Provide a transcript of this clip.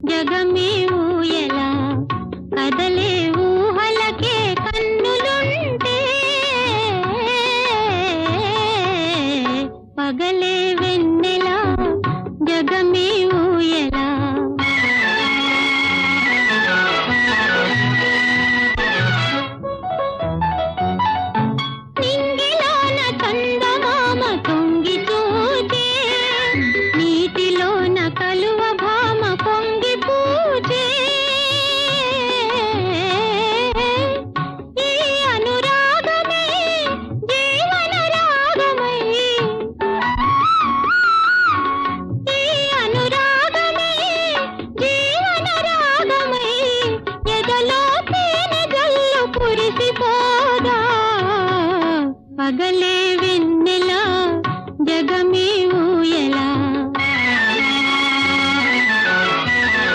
జగమే ఊయలా కదలే ఊహలకే కన్నులుంటే పగలే వెన్నెలా జగమే ఊయలా నింగిలోన చందమామ తొంగి చూచే నీటిలోన కలువ భామ పొంగి పూచే ఈ అనురాగమే జీవన రాగమై ఈ అనురాగమే జీవన రాగమై ఎదలో తేనె జల్లు కురిసిపోదా పగలే వెన్నెలా జగమే ఊయలా